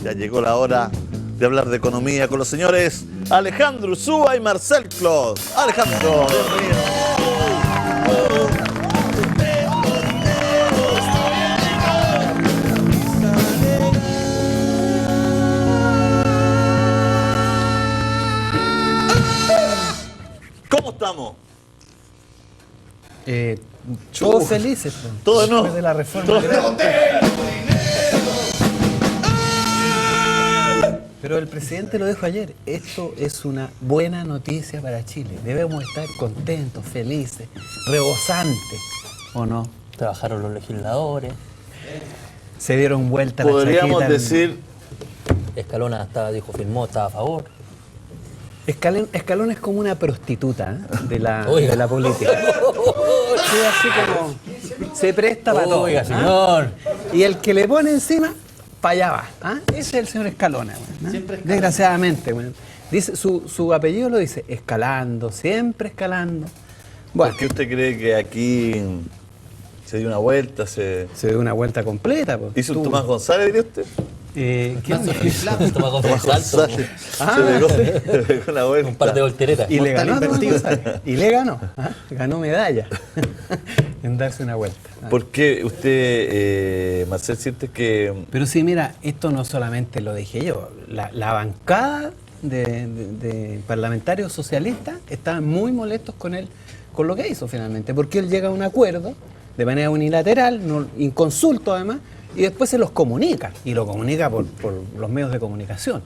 Ya llegó la hora de hablar de economía con los señores Alejandro Ursúa y Marcel Clos. Alejandro, bienvenido. ¿Cómo estamos? Todos felices. Todos no. Después de la reforma. Pero el presidente lo dijo ayer. Esto es una buena noticia para Chile. Debemos estar contentos, felices, rebosantes. ¿O no? Trabajaron los legisladores. Se dieron vuelta la Podríamos chaqueta. decir, Escalona firmó, estaba a favor. Escalón es como una prostituta de la política. Sí, así como se presta para todo. Oiga, señor. Y el que le pone encima, para allá va. ¿Ah? Ese es el señor Escalona. Desgraciadamente. Dice, su apellido lo dice, escalando, siempre escalando. Bueno, ¿por qué usted cree que aquí se dio una vuelta? Se dio una vuelta completa. Pues. hizo un Tomás González, diría usted. ¿Quién Tomás González. Se pegó una vuelta. Un par de volteretas. Y le ganó a Tomás González. Y le ganó. ¿Ah? Ganó medalla en darse una vuelta. ¿Por qué usted, Marcel, siente que... Pero sí, mira, esto no solamente lo dije yo. La bancada de parlamentarios socialistas estaban muy molestos con él, con lo que hizo finalmente, porque él llega a un acuerdo de manera unilateral, inconsulto además, y después se los comunica, y lo comunica por los medios de comunicación.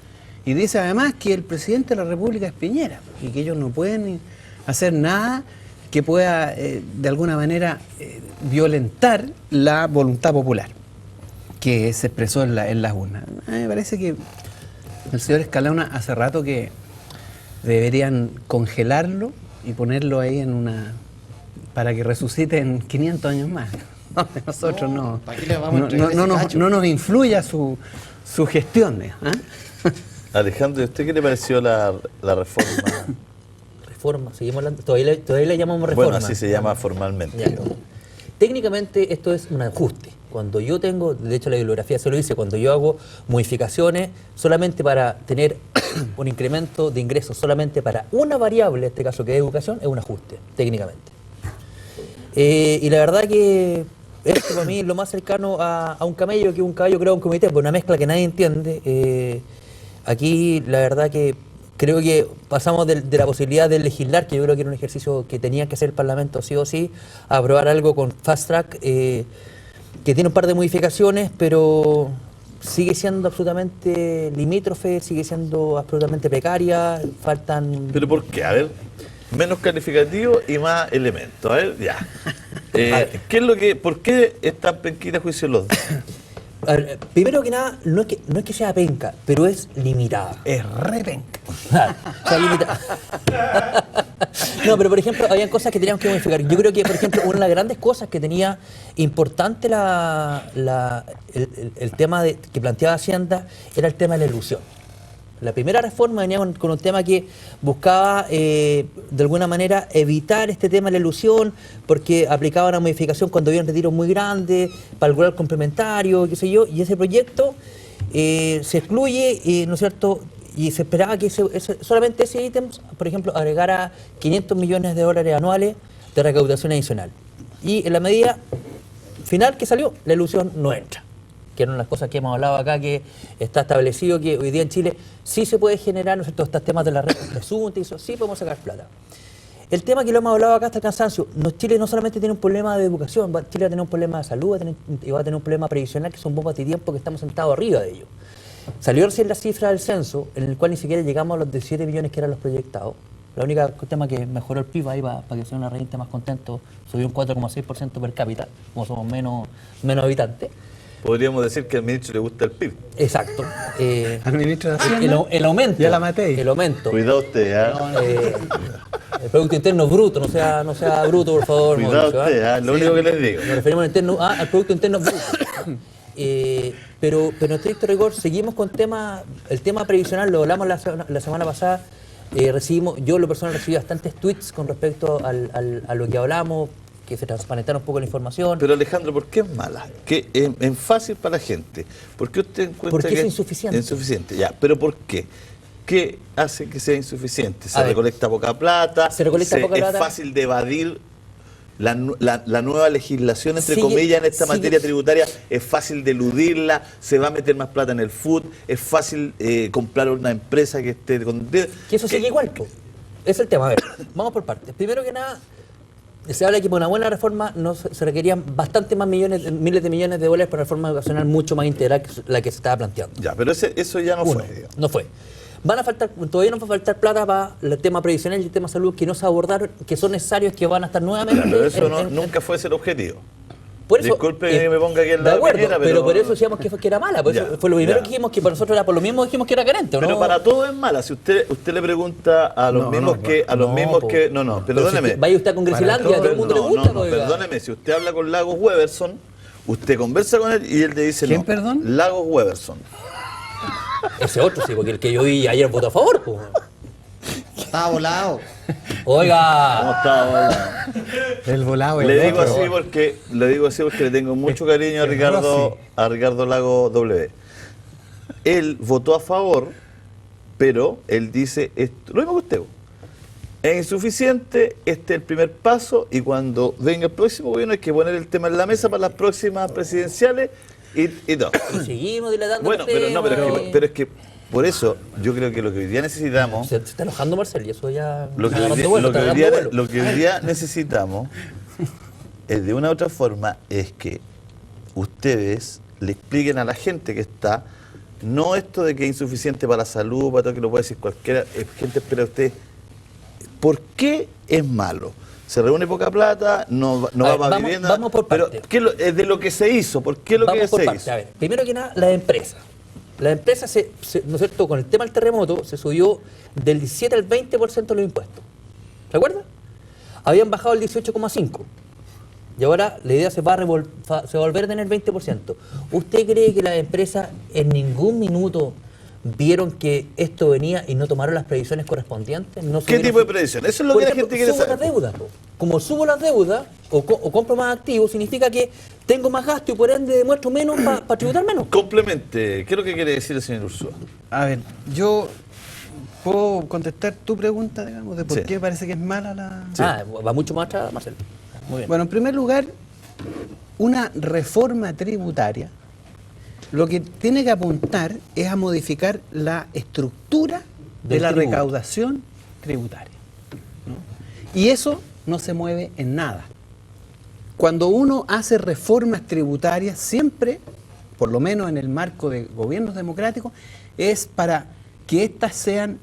Y dice además que el presidente de la República es Piñera, y que ellos no pueden hacer nada que pueda de alguna manera violentar la voluntad popular que se expresó en las urnas. A mí me parece que el señor Escalona hace rato que deberían congelarlo y ponerlo ahí en una... para que resucite en 500 años más. Nosotros no nos influya su gestión. Alejandro, ¿y usted qué le pareció la reforma? Reforma, seguimos hablando. Todavía le llamamos reforma. Bueno, así se llama formalmente. Ya. Técnicamente esto es un ajuste. Cuando yo tengo, de hecho la bibliografía se lo dice, cuando yo hago modificaciones solamente para tener un incremento de ingresos, solamente para una variable, en este caso que es educación, es un ajuste, técnicamente. Y la verdad que esto para mí es lo más cercano a un camello que un caballo creado un comité, por una mezcla que nadie entiende. Aquí la verdad que creo que pasamos de la posibilidad de legislar, que yo creo que era un ejercicio que tenía que hacer el Parlamento sí o sí, a aprobar algo con fast track, que tiene un par de modificaciones, pero sigue siendo absolutamente limítrofe, sigue siendo absolutamente precaria, faltan... ¿Pero por qué? A ver, menos calificativo y más elementos. A ver, ya. ¿Qué es lo que, ¿por qué está penquita a juicio los dos? A ver, primero que nada, no es que sea penca, pero es limitada. Es re penca. Claro, o sea, limitada. No, pero por ejemplo, habían cosas que teníamos que modificar. Yo creo que, por ejemplo, una de las grandes cosas que tenía importante el tema que planteaba Hacienda era el tema de la ilusión. La primera reforma venía con un tema que buscaba, de alguna manera, evitar este tema de la elusión, porque aplicaba una modificación cuando había un retiro muy grande, para el rural complementario, qué sé yo, y ese proyecto se excluye, ¿no es cierto?, y se esperaba que solamente ese ítem, por ejemplo, agregara 500 millones de dólares anuales de recaudación adicional. Y en la medida final que salió, la elusión no entra, que eran las cosas que hemos hablado acá, que está establecido que hoy día en Chile sí se puede generar, ¿no es cierto?, estos temas de la red presunta y eso, sí podemos sacar plata. El tema que lo hemos hablado acá hasta el cansancio, Chile no solamente tiene un problema de educación, Chile va a tener un problema de salud, va a tener un problema previsional, que son bombas de tiempo que estamos sentados arriba de ellos. Salió recién la cifra del censo, en el cual ni siquiera llegamos a los 17 millones que eran los proyectados. La única tema que mejoró el PIB ahí para que sea una renta más contento, subió un 4,6% per cápita, como somos menos habitantes. Podríamos decir que al ministro le gusta el PIB. Exacto. Al ministro de Hacienda. El aumento. Ya la maté. El aumento. Cuidado usted, ¿ah? El Producto Interno Bruto, no sea bruto, por favor. Cuidado Mauricio, usted, ¿ah? Lo único que les digo. Nos referimos al Producto Interno Bruto. Pero en estricto rigor seguimos con el tema previsional, lo hablamos la semana pasada. Yo lo personal recibí bastantes tweets con respecto a lo que hablamos, que se transparentara un poco la información. Pero Alejandro, ¿por qué es mala? Que es fácil para la gente. ¿Por qué usted encuentra Porque que es insuficiente. Insuficiente, ya. ¿Pero por qué? ¿Qué hace que sea insuficiente? ¿Se A ver, recolecta poca plata? se recolecta poca plata. ¿Es fácil de evadir la nueva legislación, entre Sigue- comillas, en esta sigue- materia tributaria? ¿Es fácil de eludirla? ¿Se va a meter más plata en el food? ¿Es fácil comprar una empresa que esté con... Que eso sigue igual, po. Es el tema. A ver, vamos por partes. Primero que nada, se habla que por una buena reforma se requerían bastante más millones, miles de millones de dólares para una reforma educacional mucho más integral que la que se estaba planteando. Ya, pero eso ya no Uno, fue. Digamos. no fue. Todavía nos va a faltar plata para el tema previsional y el tema salud que no se abordaron, que son necesarios, que van a estar nuevamente. Pero eso nunca fue ese el objetivo. Por eso, Disculpe que me ponga aquí en de la acuerdo, peñera, pero por eso decíamos que era mala. Por eso Ya, fue lo primero ya. que dijimos, que para nosotros era por lo mismo, dijimos que era carente, ¿o Pero no? para todo es mala. Si usted le pregunta a los mismos que... A los no, mismos po. que... No, Pero perdóneme. si vaya usted a Congresillandia, a todo el mundo le gusta. oiga. Perdóneme. Si usted habla con Lagos Weberson, usted conversa con él y él le dice ¿Quién, no. perdón? Lagos Weberson. Ese otro sí, porque el que yo vi ayer votó a favor, po. Estaba volado. Oiga, ¿Cómo está? El volado. el Le digo otro. así porque le tengo mucho cariño a Ricardo Lago W. Él votó a favor, pero él dice esto, lo mismo que usted. Es insuficiente, este es el primer paso y cuando venga el próximo gobierno hay que poner el tema en la mesa para las próximas presidenciales y todo. y seguimos dilatando Bueno, el pero no, tema, pero es que por eso yo creo que lo que hoy día necesitamos, Se está enojando Marcel y eso ya... lo que está hoy agarrando día, vuelo, lo que está hoy día- agarrando vuelo. lo que hoy día necesitamos es de una u otra forma es que ustedes le expliquen a la gente que está, no esto de que es insuficiente para la salud, para todo que lo puede decir cualquiera, gente, pero usted, ¿por qué es malo? Se reúne poca plata, no A va ver, para vamos- vivienda, vamos por pero parte. ¿qué es de lo que se hizo? ¿Por qué lo Vamos que por se partes. hizo? A ver, primero que nada, la empresa. La empresa, ¿no es cierto? Con el tema del terremoto se subió del 17 al 20% los impuestos. ¿Se acuerda? Habían bajado el 18,5%. Y ahora la idea se va a volver a tener 20%. ¿Usted cree que las empresas en ningún minuto vieron que esto venía y no tomaron las previsiones correspondientes? No ¿Qué subieron tipo de su- predicción? Eso es lo Por que la ejemplo, gente quiere subo saber. las deudas. Po. Como subo las deudas o compro más activos, significa que tengo más gasto y por ende demuestro menos para tributar menos. Complemente, ¿qué es lo que quiere decir el señor Ursúa? A ver, yo puedo contestar tu pregunta, digamos, de por Sí. qué parece que es mala la... Ah, va mucho más atrás, Marcelo. Muy bien. Bueno, en primer lugar, una reforma tributaria lo que tiene que apuntar es a modificar la estructura de Del la tributo. recaudación tributaria, ¿no? Y eso no se mueve en nada. Cuando uno hace reformas tributarias, siempre, por lo menos en el marco de gobiernos democráticos, es para que éstas sean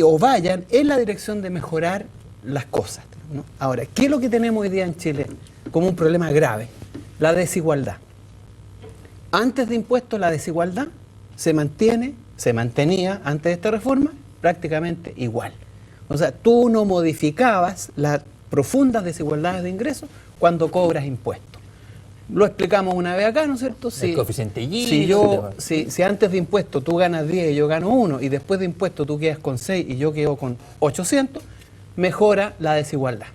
o vayan en la dirección de mejorar las cosas, ¿no? Ahora, ¿qué es lo que tenemos hoy día en Chile como un problema grave? La desigualdad. Antes de impuestos, la desigualdad se mantenía antes de esta reforma prácticamente igual. O sea, tú no modificabas las profundas desigualdades de ingresos cuando cobras impuestos. Lo explicamos una vez acá, ¿no es cierto? El coeficiente Gini, si, etcétera. si antes de impuestos tú ganas 10 y yo gano 1, y después de impuestos tú quedas con 6 y yo quedo con 800, mejora la desigualdad.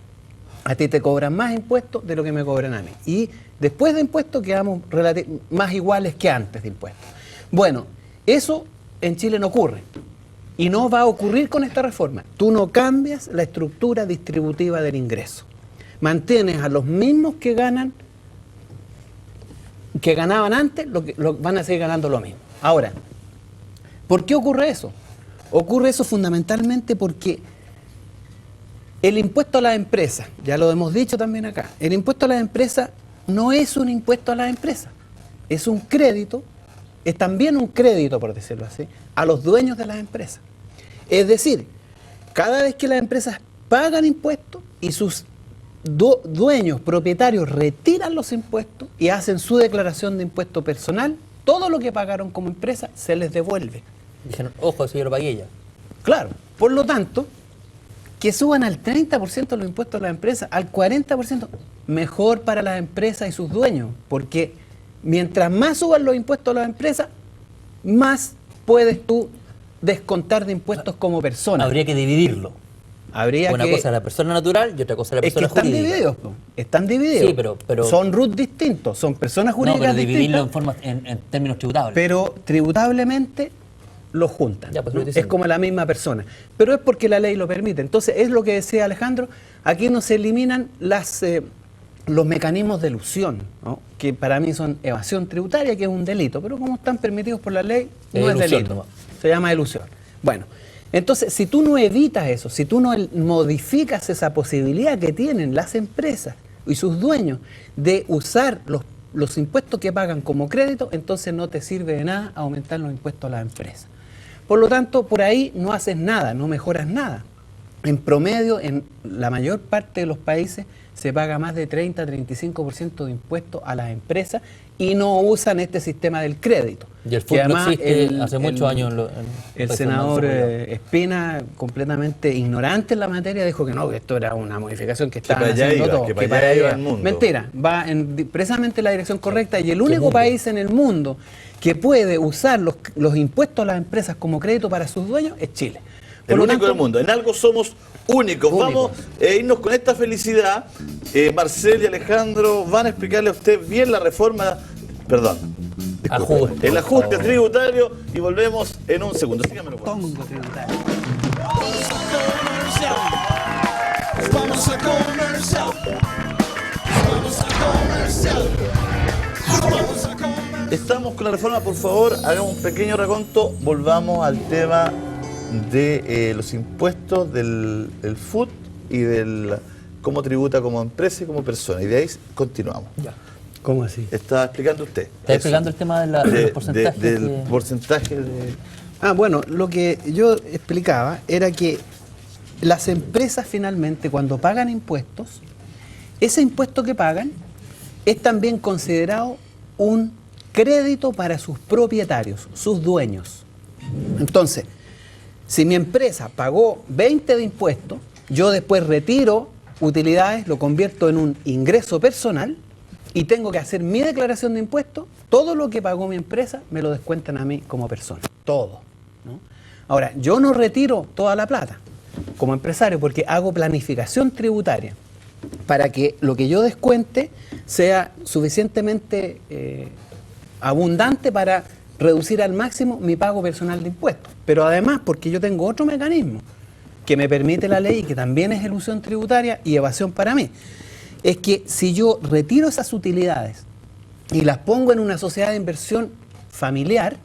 A ti te cobran más impuestos de lo que me cobran a mí. Y después de impuestos quedamos más iguales que antes de impuestos. Bueno, eso en Chile no ocurre. Y no va a ocurrir con esta reforma. Tú no cambias la estructura distributiva del ingreso. Mantienes a los mismos que ganaban antes, van a seguir ganando lo mismo. Ahora, ¿por qué ocurre eso? Ocurre eso fundamentalmente porque el impuesto a las empresas, ya lo hemos dicho también acá, el impuesto a las empresas no es un impuesto a las empresas, es un crédito, es también un crédito, por decirlo así, a los dueños de las empresas. Es decir, cada vez que las empresas pagan impuestos y sus dueños, propietarios, retiran los impuestos y hacen su declaración de impuesto personal, todo lo que pagaron como empresa se les devuelve. Dijeron, ojo, si yo lo pagué ya. Claro, por lo tanto, que suban al 30% los impuestos a las empresas, al 40%, mejor para las empresas y sus dueños, porque mientras más suban los impuestos a las empresas, más puedes tú descontar de impuestos como persona. Habría que dividirlo. habría Una que... cosa es la persona natural y otra cosa es la Es que persona están jurídica. divididos, po. Están divididos. Sí, pero- son RUT distintos, son personas No, jurídicas pero dividirlo distintas, en términos tributables. pero tributablemente los juntan. Ya, pues, ¿no? lo estoy Es diciendo. como la misma persona. Pero es porque la ley lo permite. Entonces, es lo que decía Alejandro, aquí no se eliminan los mecanismos de elusión, ¿no? Que para mí son evasión tributaria, que es un delito, pero como están permitidos por la ley, no es Elusión delito. nomás. Se llama elusión. Bueno, entonces, si tú no evitas eso, si tú no modificas esa posibilidad que tienen las empresas y sus dueños de usar los impuestos que pagan como crédito, entonces no te sirve de nada aumentar los impuestos a las empresas. Por lo tanto, por ahí no haces nada, no mejoras nada. En promedio, en la mayor parte de los países, se paga más de 30-35% de impuestos a las empresas y no usan este sistema del crédito. Y el Que fútbol además existe hace muchos años. el senador Espina, completamente ignorante en la materia, dijo que no, que esto era una modificación que estaban para allá haciendo iba, todos, que para allá iba el mundo. Mentira, va precisamente en la dirección correcta y el único país en el mundo que puede usar los impuestos a las empresas como crédito para sus dueños es Chile. Por El lo único tanto, del mundo. En algo somos únicos. Vamos a irnos con esta felicidad. Marcel y Alejandro van a explicarle a usted bien la reforma. Perdón. disculpe, Ajuste, el por ajuste favor. tributario y volvemos en un segundo. Síganmelo, por favor. Tongo tributario. Vamos a comercial. Vamos a comercial. Vamos a comercial. Estamos con la reforma, por favor, hagamos un pequeño raconto, volvamos al tema de los impuestos del food y del cómo tributa como empresa y como persona. Y de ahí continuamos. Ya. ¿Cómo así? Está explicando usted. Está explicando el tema de los porcentajes. del que- porcentaje de... Ah, bueno, lo que yo explicaba era que las empresas finalmente cuando pagan impuestos, ese impuesto que pagan es también considerado un crédito para sus propietarios, sus dueños. Entonces, si mi empresa pagó 20 de impuestos, yo después retiro utilidades, lo convierto en un ingreso personal y tengo que hacer mi declaración de impuestos, todo lo que pagó mi empresa me lo descuentan a mí como persona, todo, ¿no? Ahora, yo no retiro toda la plata como empresario porque hago planificación tributaria para que lo que yo descuente sea suficientemente abundante para reducir al máximo mi pago personal de impuestos. Pero además, porque yo tengo otro mecanismo que me permite la ley y que también es elusión tributaria y evasión para mí, es que si yo retiro esas utilidades y las pongo en una sociedad de inversión familiar,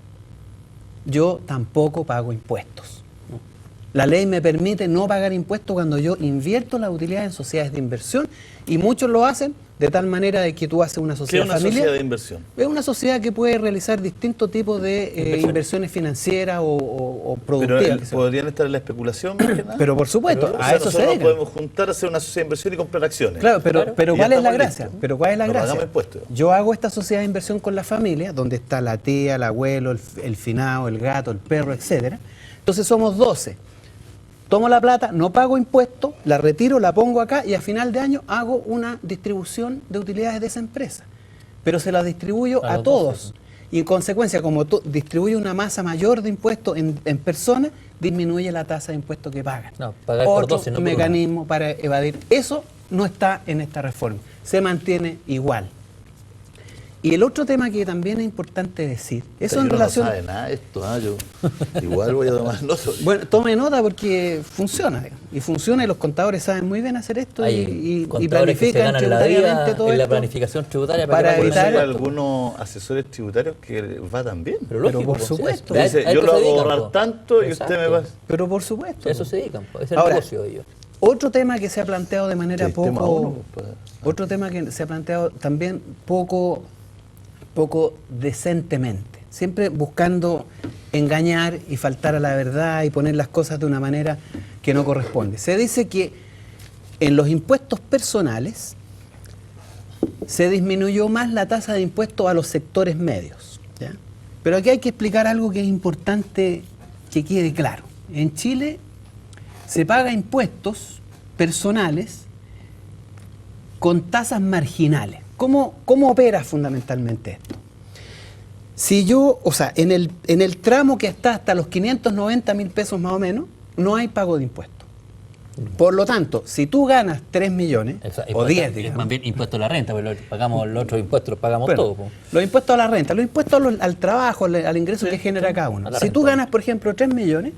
yo tampoco pago impuestos, ¿no? La ley me permite no pagar impuestos cuando yo invierto las utilidades en sociedades de inversión y muchos lo hacen de tal manera de que tú haces una ¿Qué es sociedad una familiar. sociedad de inversión? Es una sociedad que puede realizar distintos tipos de inversiones financieras o Pero productivas. que sea. podrían estar en la especulación más que nada. Pero por supuesto, O a sea, eso se nosotros nos dedican. podemos juntar, hacer una sociedad de inversión y comprar acciones. Claro, pero Y ¿cuál ya es la estamos gracia? listos. Pero ¿cuál es la No gracia? pagamos impuestos. Yo hago esta sociedad de inversión con la familia, donde está la tía, el abuelo, el finado, el gato, el perro, etcétera. Entonces somos 12. Tomo la plata, no pago impuestos, la retiro, la pongo acá y a final de año hago una distribución de utilidades de esa empresa. Pero se la distribuyo A a los todos. 12. Y en consecuencia, como distribuye una masa mayor de impuestos en personas, disminuye la tasa de impuestos que pagan. No, pagar por Otro 12, no por mecanismo para evadir. Eso no está en esta reforma. Se mantiene igual. Y el otro tema que también es importante decir, eso en Yo relación... No sabe nada de esto, yo igual voy a tomar nota. Bueno, tome nota porque funciona, digamos, y funciona y los contadores saben muy bien hacer esto Hay y contadores que se planifican ganan la tributariamente vida todo en la esto. planificación tributaria para que Por eso evitar- hay algunos asesores tributarios que va tan bien. Pero Pero lógico, por pues, supuesto. a- a Dice, esto yo lo se hago dedican, ahorrar pues. tanto y Exacto. usted me va... Pero por supuesto. A eso se dedican, pues, es el Ahora, negocio de ellos. Otro tema que se ha planteado de manera Sistema poco... uno, pues. Otro tema que se ha planteado también poco decentemente, siempre buscando engañar y faltar a la verdad y poner las cosas de una manera que no corresponde. Se dice que en los impuestos personales se disminuyó más la tasa de impuestos a los sectores medios, ¿ya? Pero aquí hay que explicar algo que es importante que quede claro. En Chile se paga impuestos personales con tasas marginales. ¿Cómo opera fundamentalmente esto? Si yo, o sea, en el tramo que está hasta los 590.000 pesos más o menos, no hay pago de impuestos. Por lo tanto, si tú ganas 3 millones, Exacto. o 10, Es digamos, más bien impuesto a la renta, pero pagamos los otros impuestos, los pagamos bueno, todos. Po. los impuestos a la renta, los impuestos al trabajo, al ingreso que genera cada uno. a la Si tú renta. ganas, por ejemplo, 3 millones,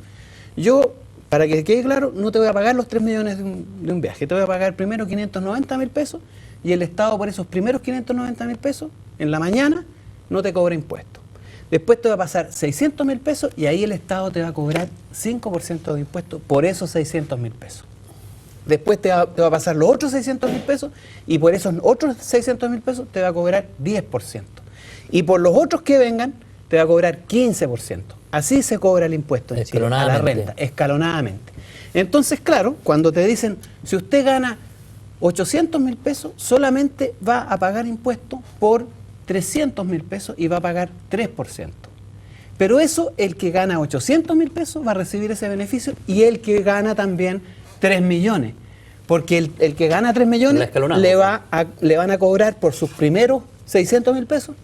yo, para que quede claro, no te voy a pagar los 3 millones de un viaje. Te voy a pagar primero 590.000 pesos y el Estado por esos primeros 590.000 pesos, en la mañana, no te cobra impuestos. Después te va a pasar 600.000 pesos y ahí el Estado te va a cobrar 5% de impuestos por esos 600.000 pesos. Después te va a pasar los otros 600.000 pesos y por esos otros 600.000 pesos te va a cobrar 10%. Y por los otros que vengan te va a cobrar 15%. Así se cobra el impuesto en Chile, a la Escalonadamente. renta, escalonadamente. Entonces, claro, cuando te dicen, si usted gana 800.000 pesos, solamente va a pagar impuestos por 300.000 pesos y va a pagar 3%. Pero eso, el que gana 800.000 pesos va a recibir ese beneficio y el que gana también 3 millones. Porque el que gana 3 La millones escalonamos. le van a cobrar por sus primeros 600.000 pesos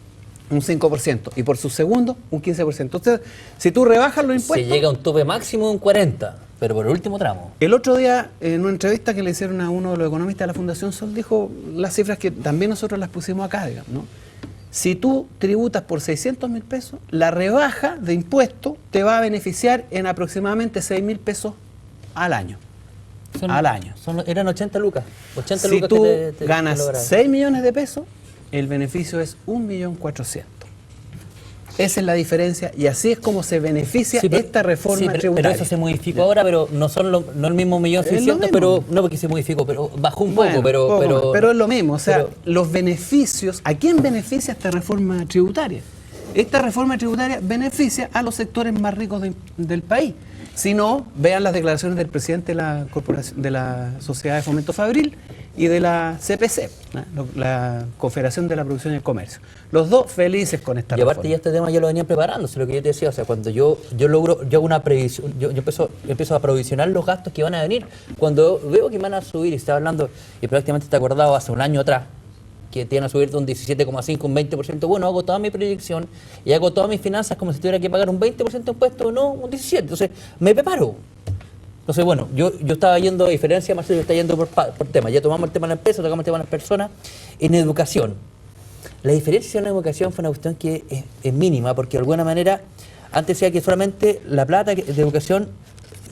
un 5% y por sus segundos un 15%. Entonces, si tú rebajas los Se impuestos... llega a un tope máximo de un 40, pero por el último tramo. El otro día, en una entrevista que le hicieron a uno de los economistas de la Fundación Sol, dijo las cifras que también nosotros las pusimos acá, digamos, ¿no? Si tú tributas por 600.000 pesos, la rebaja de impuestos te va a beneficiar en aproximadamente 6.000 pesos al año. Al año. Eran 80 lucas. 80 Si lucas tú que te ganas lograron. 6 millones de pesos, el beneficio es 1.400.000. Esa es la diferencia y así es como se beneficia Sí, pero- esta reforma sí, pero tributaria. eso se modificó ahora, pero no son no el mismo 1.600.000, mismo. pero no porque se modificó, pero bajó un Bueno, poco, poco más, pero es lo mismo, o sea, pero- los beneficios, ¿a quién beneficia esta reforma tributaria? Esta reforma tributaria beneficia a los sectores más ricos del país. Si no, vean las declaraciones del presidente de la corporación, de la Sociedad de Fomento Fabril y de la CPC, ¿no? La Confederación de la Producción y el Comercio. Los dos felices con esta Y aparte reforma. ya este tema ya lo venían preparándose, lo que yo te decía, o sea, cuando yo hago una previsión, yo empiezo a provisionar los gastos que van a venir, cuando veo que van a subir y está hablando, y prácticamente te acordado hace un año atrás, que te iban a subir de un 17,5, un 20%, bueno, hago toda mi proyección y hago todas mis finanzas como si tuviera que pagar un 20% de impuesto, no un 17%, entonces me preparo. Entonces, bueno, yo estaba yendo, a diferencia, Marcelo, yo estaba yendo por temas, ya tomamos el tema de la empresa, tocamos el tema de las personas, en educación. La diferencia en la educación fue una cuestión que es mínima, porque de alguna manera, antes decía que solamente la plata de educación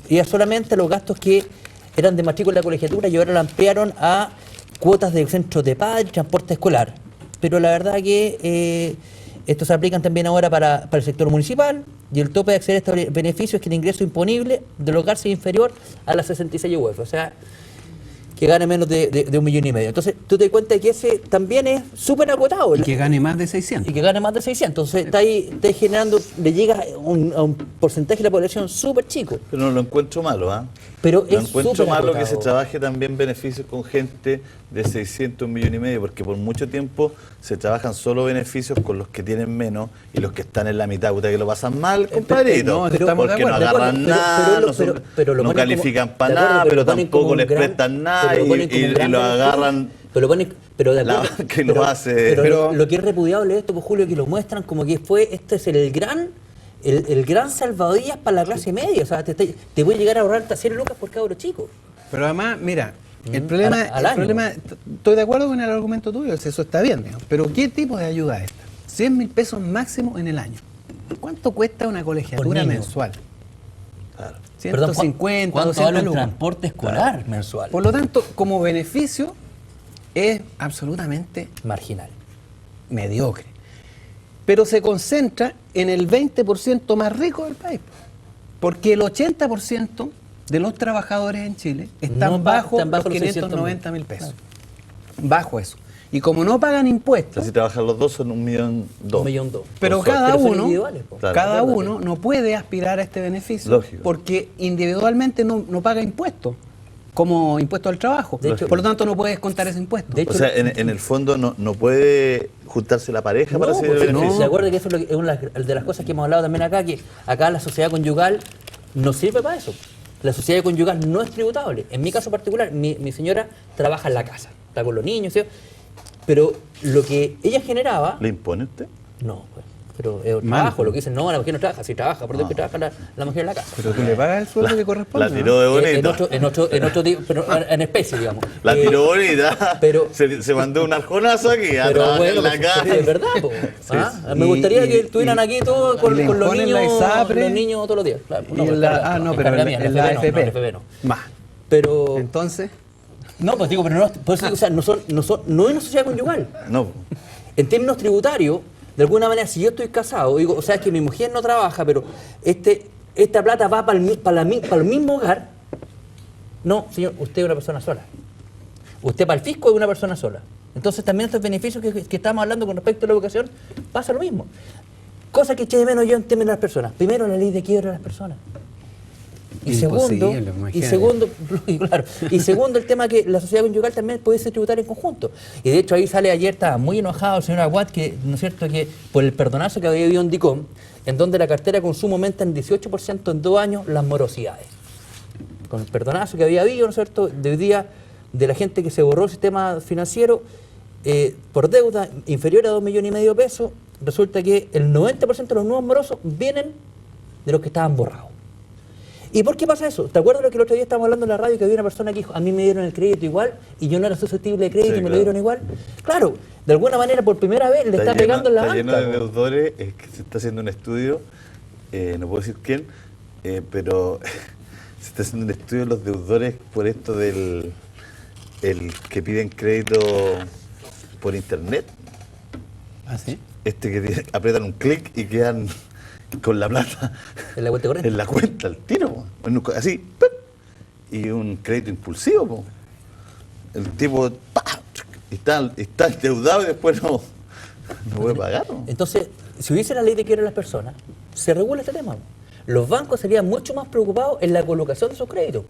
iba solamente a los gastos que eran de matrícula de la colegiatura y ahora la ampliaron a cuotas de centros de padres, transporte escolar. Pero la verdad que estos se aplican también ahora para el sector municipal y el tope de acceder a estos beneficios es que el ingreso imponible del hogar sea inferior a las 66 UF. O sea, que gane menos de 1,5 millones. Entonces, tú te das cuenta que ese también es súper agotado. Y que gane más de 600. Y que gane más de 600. Entonces, está ahí generando, le llega a un porcentaje de la población súper chico. Pero no lo encuentro malo, ¿ah? Pero No es encuentro súper malo que agotado. se trabaje también beneficios con gente de 600 millones y medio, porque por mucho tiempo se trabajan solo beneficios con los que tienen menos y los que están en la mitad, puta, que lo pasan mal, compadrito. no, estamos de porque no acuerdo. agarran Pero- nada, pero- no, son- pero lo no ponen califican como- para de acuerdo, nada, pero pero lo ponen como tampoco un les gran- prestan nada pero lo y, ponen como un y gran lo beneficio. agarran. Pero lo ponen, pero de La acuerdo, que lo hace. pero lo que es repudiable de esto, pues, Julio, que lo muestran como que este es el gran salvavidas para la clase media. O sea, te voy a llegar a ahorrar hasta 100 lucas por cabro chico. Pero además, mira, el problema, al año. estoy de acuerdo con el argumento tuyo, eso está bien, digamos, pero ¿qué tipo de ayuda es esta? 100.000 pesos máximo en el año. ¿Cuánto cuesta una colegiatura Por niño. mensual? Claro. 150, ¿cuánto 200 vale un lucas. transporte escolar mensual? Por lo tanto, como beneficio, es absolutamente Marginal. mediocre. Pero se concentra en el 20% más rico del país. Porque el 80% de los trabajadores en Chile están No bajo están bajo los los 590.000 pesos. Bajo eso. Y como no pagan O sea, impuestos, si trabajan los dos son 1,200,000. 1,200,000. pero Pero cada son uno, individuales, po. Claro. cada Acuérdate. uno no puede aspirar a este beneficio Lógico. porque individualmente no paga impuestos, como impuesto al trabajo. De hecho- Por lo tanto, no puedes contar ese impuesto. De hecho, O sea, en el fondo no puede juntarse la pareja para hacer el porque beneficio. se acuerda que eso es una de las cosas que hemos hablado también acá, que acá la sociedad conyugal no sirve para eso. La sociedad conyugal no es tributable. En mi caso particular, mi señora trabaja en la casa, está con los niños, ¿sí? Pero lo que ella generaba, ¿Le impone usted? no, pues, Pero es un Mal. trabajo, lo que dicen, no, la mujer no trabaja, si trabaja, por que trabaja la mujer en la casa. Pero tú le pagas el sueldo que corresponde. La tiró de bonita. En otro tipo, pero en especie, digamos. La tiró bonita. pero- se mandó un arjonazo aquí a Pero trabajar bueno, en la pues, casa. es verdad, po. ¿Ah? Me Y- gustaría y- que estuvieran aquí todos con, y le con los imponen la niños, ISAPRE. los niños todos los días. Claro, Y en la, no, pero carga mía, en la FP no, AFP. en la FP no. Más. Pero, Entonces, no, pues digo, pero no, por eso digo, o sea, no es una sociedad conyugal. No. En términos tributarios, de alguna manera, si yo estoy casado, digo, o sea, que mi mujer no trabaja, pero esta plata va para el mismo hogar. No, señor, usted es una persona sola. Usted para el fisco es una persona sola. Entonces también estos beneficios que estamos hablando con respecto a la educación, pasa lo mismo. Cosa que eché de menos yo en términos de las personas. Primero, la ley de quiebra de las personas. Y Imposible, segundo, imagínate. claro, y segundo, el tema que la sociedad conyugal también puede ser tributaria en conjunto. Y de hecho ahí sale ayer, estaba muy enojado el señor Aguad, que, ¿no es cierto?, que por el perdonazo que había habido en DICOM, en donde la cartera de consumo aumenta en 18% en 2 años las morosidades. Con el perdonazo que había habido, ¿no es cierto?, de hoy día, de la gente que se borró el sistema financiero por deuda inferior a 2,5 millones de pesos, resulta que el 90% de los nuevos morosos vienen de los que estaban borrados. ¿Y por qué pasa eso? ¿Te acuerdas lo que el otro día estábamos hablando en la radio, que había una persona que dijo, a mí me dieron el crédito igual y yo no era susceptible de crédito Sí, y me lo claro. dieron igual? Claro, de alguna manera por primera vez le está pegando en la está banca. lleno de po. deudores, es que se está haciendo un estudio, no puedo decir quién, pero se está haciendo un estudio de los deudores por esto del el que piden crédito por internet. ¿así? Apretan un clic y quedan con la plata En la cuenta corriente. en la cuenta al tiro, po. Así, ¡pum! Y un crédito impulsivo, po. El tipo ¡pa! Está endeudado y después no puede pagar, po. Entonces, si hubiese la ley de quiebra de las personas, se regula este tema. Los bancos serían mucho más preocupados en la colocación de esos créditos.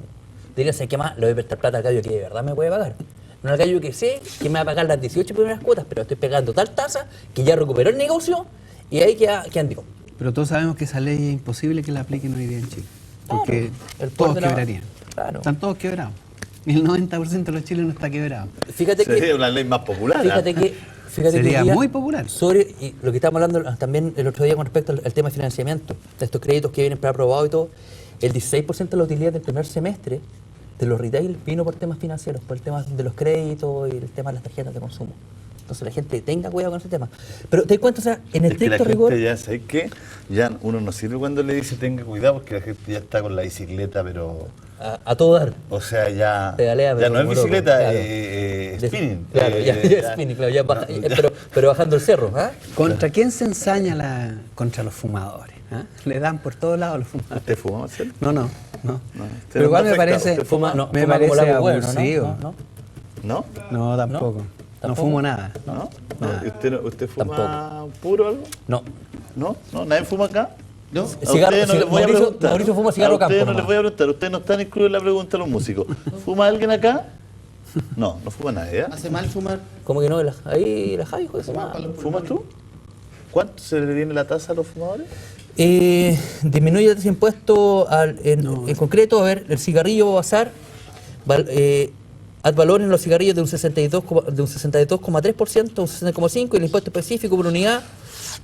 Dirían, ¿sabes qué más? Le voy a prestar plata al gallo que de verdad me puede pagar. No al gallo que sé que me va a pagar las 18 primeras cuotas, pero estoy pagando tal tasa que ya recuperó el negocio y ahí quedan digo. Pero todos sabemos que esa ley es imposible que la apliquen hoy día en Chile. Porque el poder todos de la- quebrarían. Claro. Están todos quebrados. Y el 90% de los chilenos está quebrado. Fíjate Sería que, una ley más popular. ¿ah? fíjate que Sería hoy día, muy popular. sobre y lo que estábamos hablando también el otro día con respecto al tema de financiamiento, de estos créditos que vienen preaprobados y todo, el 16% de la utilidad del primer semestre de los retail vino por temas financieros, por el tema de los créditos y el tema de las tarjetas de consumo. Entonces la gente tenga cuidado con ese tema. Pero te das cuenta, o sea, en Es que la estricto gente rigor, ya, ¿sabes qué? Ya uno no sirve cuando le dice tenga cuidado porque la gente ya está con la bicicleta, pero... a todo dar. O sea, ya, Pedalea, ya pero no es como loco, bicicleta, claro. spinning. Claro, ya spinning, claro, ya baja- pero bajando el cerro, ¿ah? ¿Contra quién se ensaña contra los fumadores? ¿Ah? Le dan por todos lados a los fumadores. ¿Usted fuma, Marcelo? No. No, Pero igual me afecta, parece, usted Fuma, no, me fuma como parece lago bueno, abusivo. ¿no? ¿No? No, tampoco. No ¿Tampoco? fumo nada. ¿No? Nada. ¿Y ¿Usted fuma Tampoco. puro o algo? No. ¿No? ¿No? ¿Nadie fuma acá? ¿No? A Cigarro- ustedes no les voy a Mauricio- preguntar. Mauricio fuma cigarro A ustedes campo no les nomás. voy a preguntar. Ustedes no están incluidos en la pregunta de los músicos. ¿Fuma alguien acá? No, no fuma nadie. ¿eh? ¿Hace mal fumar? ¿Cómo que no? Ahí la Javi, joder, Fumar para los ¿Fumas tú? ¿Cuánto se le viene la tasa a los fumadores? Disminuye el impuesto en concreto, a ver, el cigarrillo bazar, ad valor en los cigarrillos de un 62,3% a un 60,5% y el impuesto específico por unidad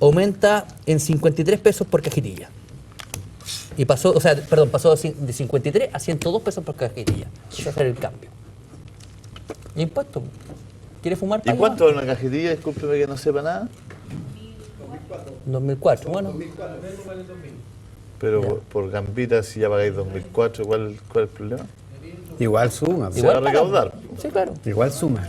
aumenta en 53 pesos por cajetilla. Y pasó, pasó de 53 a 102 pesos por cajetilla. Ese es el cambio. ¿Y impuesto? ¿Quiere fumar? ¿Y pague cuánto más. vale una cajetilla? Discúlpeme que no sepa nada. 2004, bueno. Pero por gambita, si ya pagáis 2004, ¿cuál es el problema? Igual suma. Se va a recaudar. Sí, claro. Igual suma.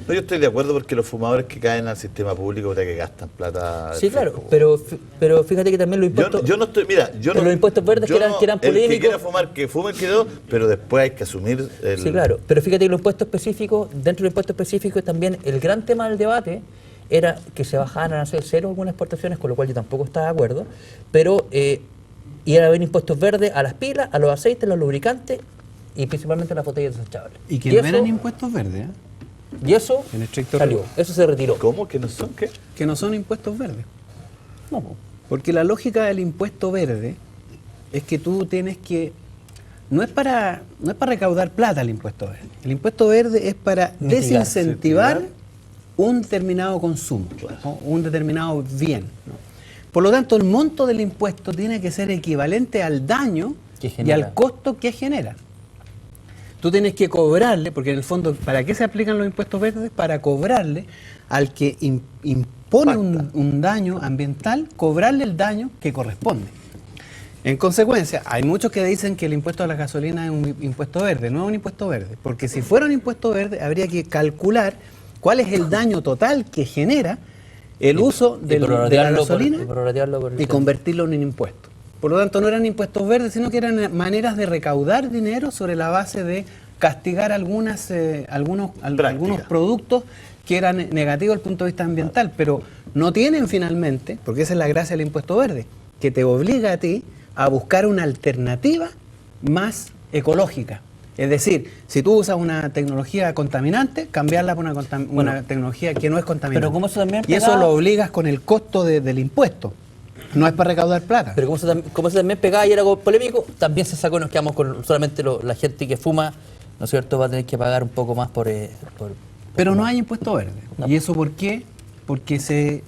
No, yo estoy de acuerdo porque los fumadores que caen al sistema público, puta, que gastan plata. Sí, del claro, fisco. pero fíjate que también los impuestos... Yo no estoy, mira, yo Pero no. los impuestos verdes yo que eran El que polémicos. quiera fumar, que fume, que no, pero después hay que asumir el. Sí, claro, pero fíjate que los impuestos específicos, dentro de los impuestos específicos también el gran tema del debate era que se bajaran a hacer cero algunas exportaciones, con lo cual yo tampoco estaba de acuerdo, pero iban a haber impuestos verdes a las pilas, a los aceites, a los lubricantes y principalmente a las botellas desechables. Y que no eso, eran impuestos verdes, ¿eh? y eso En estricto salió, rigor. eso se retiró. ¿Cómo? ¿Que no son qué? Que no son impuestos verdes. No, po. Porque la lógica del impuesto verde es que tú tienes que... No es para recaudar plata el impuesto verde. El impuesto verde es para Mitigar, desincentivar incentivar. un determinado consumo, o un determinado bien, ¿no? Por lo tanto, el monto del impuesto tiene que ser equivalente al daño Que y genera. al costo que genera. Tú tienes que cobrarle, porque en el fondo, ¿para qué se aplican los impuestos verdes? Para cobrarle al que impone un daño ambiental, cobrarle el daño que corresponde. En consecuencia, hay muchos que dicen que el impuesto a la gasolina es un impuesto verde. No es un impuesto verde, porque si fuera un impuesto verde, habría que calcular cuál es el daño total que genera el uso de la gasolina y convertirlo en un impuesto. Por lo tanto, no eran impuestos verdes, sino que eran maneras de recaudar dinero sobre la base de castigar algunos productos que eran negativos desde el punto de vista ambiental, pero no tienen finalmente, porque esa es la gracia del impuesto verde, que te obliga a ti a buscar una alternativa más ecológica. Es decir, si tú usas una tecnología contaminante, cambiarla por una tecnología que no es contaminante. Pero como eso también y eso pegaba- lo obligas con el costo del impuesto. No es para recaudar plata. Pero como eso también pegaba y era algo polémico, también se sacó y nos quedamos con solamente la gente que fuma, ¿no es cierto?, va a tener que pagar un poco más por Pero no hay impuesto verde. No. ¿Y eso por qué? Porque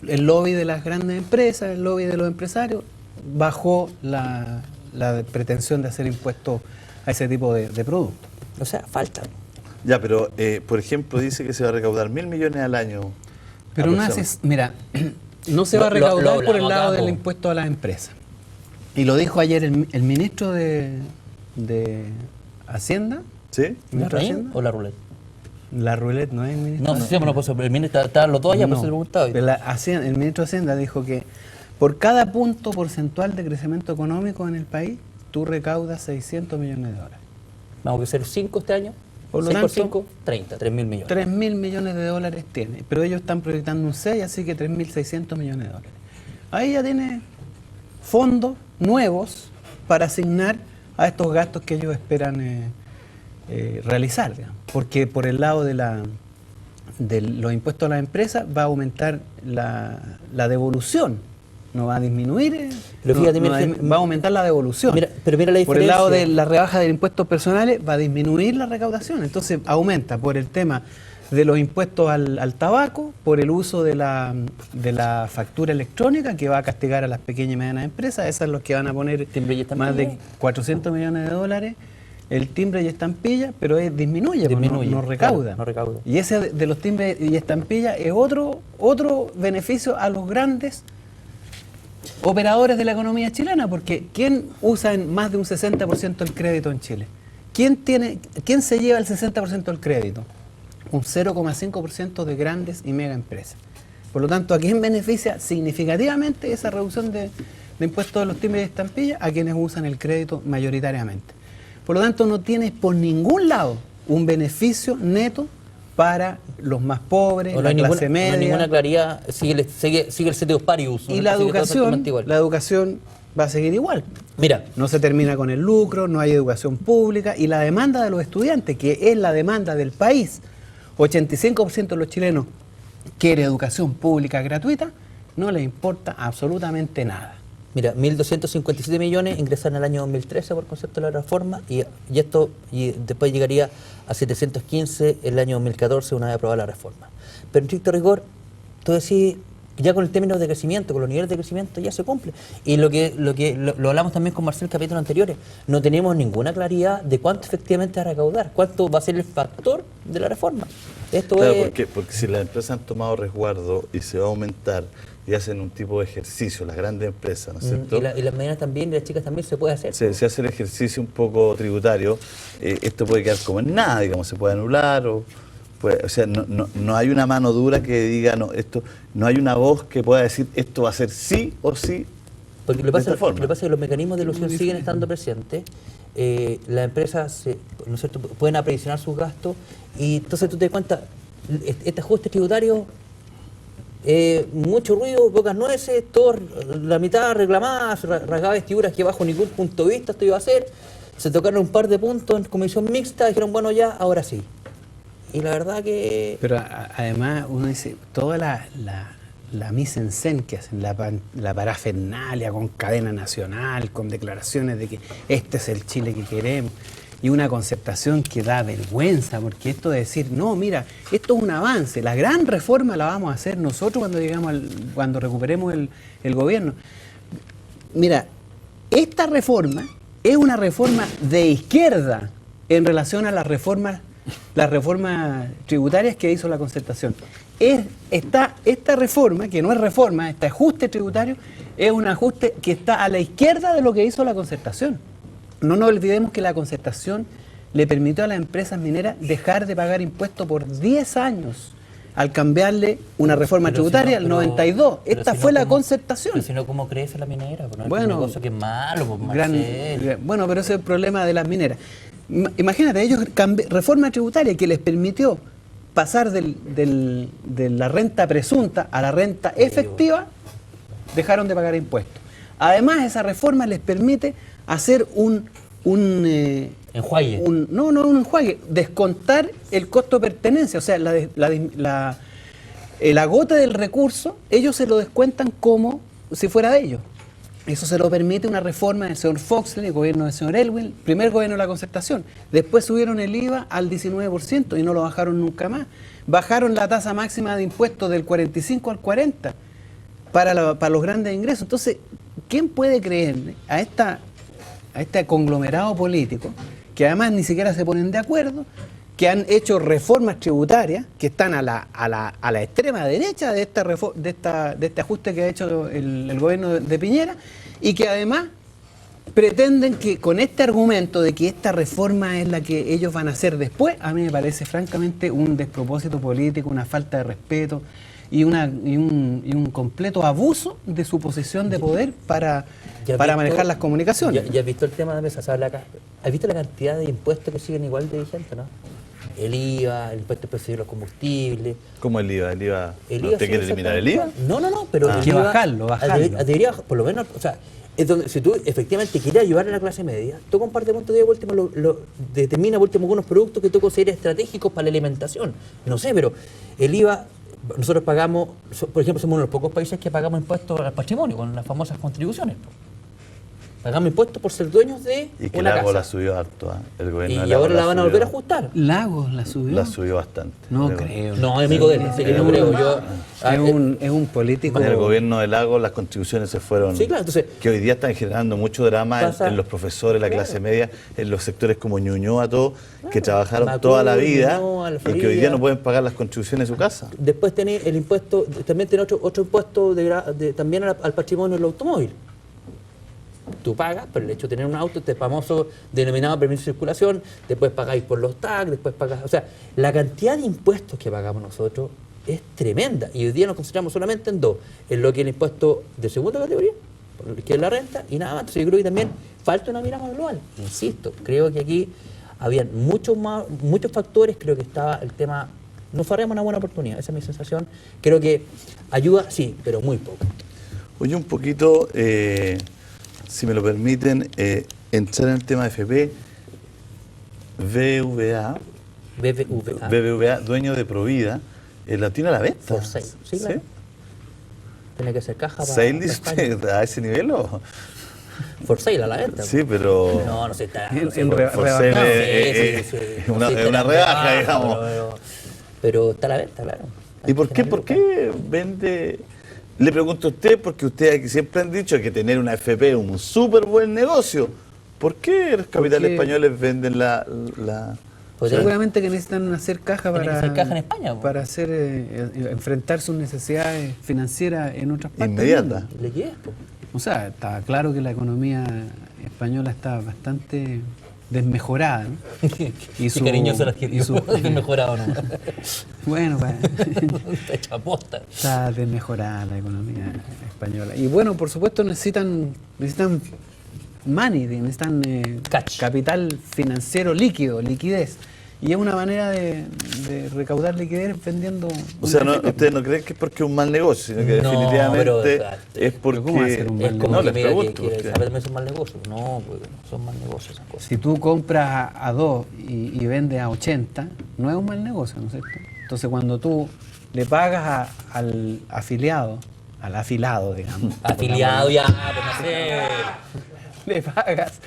el lobby de las grandes empresas, el lobby de los empresarios, bajó la pretensión de hacer impuestos a ese tipo de productos. O sea, falta. Ya, pero por ejemplo dice que se va a recaudar 1.000 millones al año. Pero no aproximadamente. haces, mira, no se va a Lo recaudar por el hablamos lado acá, del po. impuesto a las empresas. Y lo dijo ayer el ministro de Hacienda. ¿Sí? ¿El ministro de Hacienda? ¿O la ruleta? La ruleta no es el ministro. No, sí, bueno, pues el ministro estaban los dos allá, pues No. se lo preguntaba. Pero el ministro de Hacienda dijo que por cada punto porcentual de crecimiento económico en el país, tú recaudas 600 millones de dólares. Vamos a ser 5 este año. Por lo 6 por tanto, 5, 30, 3.000 millones. 3.000 millones de dólares tiene, pero ellos están proyectando un 6, así que 3.600 millones de dólares. Ahí ya tiene fondos nuevos para asignar a estos gastos que ellos esperan realizar, digamos. Porque por el lado de los impuestos a las empresas va a aumentar la devolución, no va a disminuir, Pero fíjate, mira, va a aumentar la devolución. Pero mira la Por el lado de diferencia. la rebaja de impuestos personales va a disminuir la recaudación, entonces aumenta por el tema de los impuestos al tabaco, por el uso de la factura electrónica que va a castigar a las pequeñas y medianas empresas, esas son los que van a poner Timbre y estampilla. más de 400 millones de dólares, el timbre y estampilla, pero disminuye, pues, Disminuye, no recauda. claro, no recauda. Y ese de los timbres y estampillas es otro beneficio a los grandes operadores de la economía chilena, porque ¿quién usa en más de un 60% el crédito en Chile? ¿Quién se lleva el 60% del crédito? Un 0,5% de grandes y mega empresas. Por lo tanto, ¿a quién beneficia significativamente esa reducción de impuestos de los timbres y estampillas? A quienes usan el crédito mayoritariamente. Por lo tanto, no tienes por ningún lado un beneficio neto para los más pobres, O no la hay clase ninguna, no hay ninguna media. claridad, sigue el ceteris paribus. Y ¿no? la Sigue todo exactamente igual. educación va a seguir igual. Mira, No se termina con el lucro, no hay educación pública y la demanda de los estudiantes, que es la demanda del país, 85% de los chilenos quiere educación pública gratuita, no les importa absolutamente nada. Mira, 1.257 millones ingresaron en el año 2013 por concepto de la reforma y después llegaría a 715 el año 2014 una vez aprobada la reforma. Pero en estricto rigor, tú decís, ya con el término de crecimiento, con los niveles de crecimiento ya se cumple. Y lo hablamos también con Marcel en capítulos anteriores, no tenemos ninguna claridad de cuánto efectivamente va a recaudar, cuánto va a ser el factor de la reforma. Esto Claro, es... porque si las empresas han tomado resguardo y se va a aumentar y hacen un tipo de ejercicio, las grandes empresas, ¿no es cierto? Y las medianas también, y las chicas también se puede hacer. Se hace el ejercicio un poco tributario, esto puede quedar como en nada, digamos, se puede anular, o sea, no hay una mano dura que diga, no hay una voz que pueda decir esto va a ser sí o sí. Porque lo de esta que forma. pasa es que los mecanismos de ilusión siguen estando presentes, las empresas ¿no es cierto?, pueden aprevisionar sus gastos y entonces tú te das cuenta, este ajuste tributario, mucho ruido, pocas nueces, todo, la mitad reclamadas, rasgadas vestiduras que bajo ningún punto de vista esto iba a hacer, se tocaron un par de puntos en comisión mixta, dijeron bueno ya, ahora sí. Y la verdad que... Pero además uno dice, toda la mise en scène que hacen, la parafernalia con cadena nacional, con declaraciones de que este es el Chile que queremos, y una concertación que da vergüenza, porque esto de decir, no, mira, esto es un avance, la gran reforma la vamos a hacer nosotros cuando recuperemos el gobierno. Mira, esta reforma es una reforma de izquierda en relación a las reformas tributarias que hizo la concertación. Esta reforma, que no es reforma, este ajuste tributario, es un ajuste que está a la izquierda de lo que hizo la concertación. No nos olvidemos que la concertación le permitió a las empresas mineras dejar de pagar impuestos por 10 años al cambiarle una reforma tributaria al 92. Esta fue la concertación. Pero si no, ¿cómo crece la minera? Pues no es Bueno, un negocio que es malo, pues, Marcelo. bueno, pero ese es el problema de las mineras. Imagínate, ellos reforma tributaria que les permitió pasar de la renta presunta a la renta efectiva, dejaron de pagar impuestos. Además, esa reforma les permite hacer un enjuague. No un enjuague, descontar el costo de pertenencia, o sea, el agote del recurso, ellos se lo descuentan como si fuera de ellos. Eso se lo permite una reforma del señor Foxley, el gobierno del señor Elwin, primer gobierno de la concertación. Después subieron el IVA al 19% y no lo bajaron nunca más. Bajaron la tasa máxima de impuestos del 45 al 40% para los grandes ingresos. Entonces, ¿quién puede creerle a este conglomerado político, que además ni siquiera se ponen de acuerdo, que han hecho reformas tributarias que están a la extrema derecha de este ajuste que ha hecho el gobierno de Piñera, y que además pretenden que con este argumento de que esta reforma es la que ellos van a hacer después? A mí me parece francamente un despropósito político, una falta de respeto y un completo abuso de su posición de poder para manejar las comunicaciones. ¿Ya has visto el tema de mesa? ¿Has visto la cantidad de impuestos que siguen igual de vigentes, no? El IVA, el impuesto de los combustibles. ¿Cómo el IVA? ¿Usted sí, quiere eliminar el IVA? No, pero Hay que bajarlo. Debería, por lo menos, o sea, es donde, si tú efectivamente quieres ayudar a la clase media, tú comparte puntos de último, determina por último algunos productos que tú consideres estratégicos para la alimentación. No sé, pero el IVA, nosotros pagamos, por ejemplo, somos uno de los pocos países que pagamos impuestos al patrimonio, con las famosas contribuciones. Pagamos impuestos por ser dueños de y que una Lagos casa. la subió harto, el gobierno de Y Lagos ahora la van a volver a ajustar. ¿Lagos la subió? La subió bastante. No creo. No, es amigo de él, así que no creo. Es un político. En el gobierno de Lagos las contribuciones se fueron, Sí, claro, entonces, que hoy día están generando mucho drama en los profesores, la clase media, en los sectores como Ñuñoa, todo, que trabajaron Macul, toda la vida Ñuñoa, La y que hoy Florida. día no pueden pagar las contribuciones de su casa. después tenés el impuesto, también tenés otro impuesto también al patrimonio del automóvil. Tú pagas por el hecho de tener un auto, este famoso denominado permiso de circulación, después pagáis por los tags, después pagáis. O sea, la cantidad de impuestos que pagamos nosotros es tremenda. Y hoy día nos concentramos solamente en dos: en lo que es el impuesto de segunda categoría, que es la renta, y nada más. Entonces yo creo que también falta una mirada más global. Insisto, creo que aquí habían muchos factores, creo que estaba el tema. No faremos una buena oportunidad, esa es mi sensación. Creo que ayuda, sí, pero muy poco. Oye, un poquito, si me lo permiten, entrar en el tema de FP, BBVA, dueño de Provida, la tiene a la venta. For sale, sí, claro. Tiene que ser caja para ¿Sale dice España. usted a ese nivel o? For sale a la venta. Sí, pero No sé, está. En no sé, re- por rebajado. ser Sí, es una está rebaja, rebajado, digamos. pero está a la venta, claro. ¿Y por qué vende? Le pregunto a usted, porque ustedes siempre han dicho que tener una FP es un súper buen negocio. ¿Por qué los capitales Porque- españoles venden la Pues Seguramente que necesitan hacer caja Tiene que para hacer caja en España, po. para hacer enfrentar sus necesidades financieras en otras partes del inmediata? mundo. liquidez, po. O sea, está claro que la economía española está bastante desmejorada, ¿no? Y su- cariñoso la adquirió. y su- Es mejorado, ¿no? Bueno, Está hecha posta. está desmejorada la economía española. Y bueno, por supuesto necesitan money, necesitan Cash. capital financiero líquido, liquidez. Y es una manera de recaudar liquidez vendiendo... O sea, una no, FP. ustedes no creen que es porque es un mal negocio, sino que No, definitivamente pero, es porque... ¿cómo va a ser un mal Es como no, que les mira pregunto. que porque- saber también son mal negocios. No, pues, son mal negocios esas cosas. Si tú compras a 2 y vendes a 80, no es un mal negocio, ¿no es cierto? Entonces cuando tú le pagas al afilado, digamos. Afiliado ya, pues no sé. Le pagas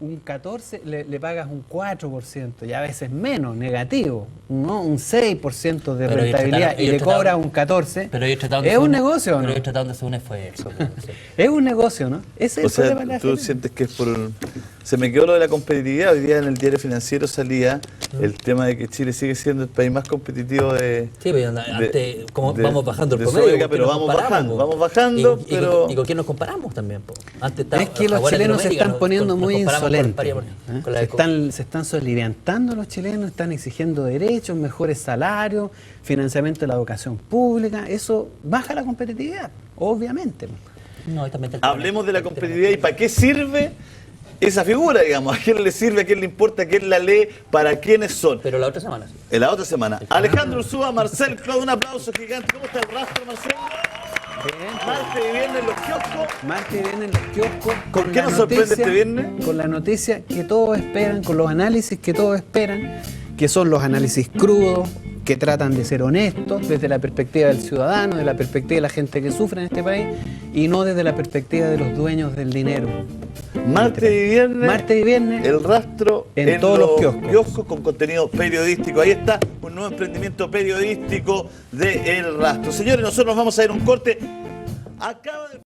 un 14%, le pagas un 4%, y a veces menos, negativo, ¿no? Un 6% de Pero ellos rentabilidad trataron- y le ellos trataron- cobras un 14%. Pero ellos trataron de Es hacer un negocio, ¿o pero ¿no? ellos trataron de hacer un esfuerzo. pues, sí. Es un negocio, ¿no? Ese es O el problema sea, de la tú gente. sientes que es por... Se me quedó lo de la competitividad. Hoy día en el diario financiero salía el tema de que Chile sigue siendo el país más competitivo de... Sí, pero antes, como de- vamos bajando el de promedio. Sudamérica, ¿con quién pero nos vamos comparamos, bajando, po? vamos bajando, Y pero... con quién nos comparamos también, po. Antes estaba- Es que los ahora chilenos se Latinoamérica están poniendo nos muy comparamos con insolentes. paria- ¿eh? con la Se están soliviantando los chilenos, están exigiendo derechos, mejores salarios, financiamiento de la educación pública. Eso baja la competitividad, obviamente. No, ahí también está el Hablemos de tema. la competitividad y para qué sirve esa figura, digamos. ¿A quién le sirve? ¿A quién le importa? ¿A quién la lee? ¿Para quiénes son? Pero la otra semana sí. En la otra semana. Alejandro Ursúa, Marcel Claudio, un aplauso gigante. ¿Cómo está el rastro, Marcel? Martes y viernes en los kioscos. Martes y viernes en los kioscos. ¿Con qué la nos sorprende este viernes? Con la noticia que todos esperan, con los análisis que todos esperan, que son los análisis crudos, que tratan de ser honestos desde la perspectiva del ciudadano, de la perspectiva de la gente que sufre en este país, y no desde la perspectiva de los dueños del dinero. Martes y viernes. Martes y viernes. El rastro En todos los kioscos. con contenido periodístico. Ahí está un nuevo emprendimiento periodístico de El Rastro. Señores, nosotros nos vamos a ir a un corte. Acaba de...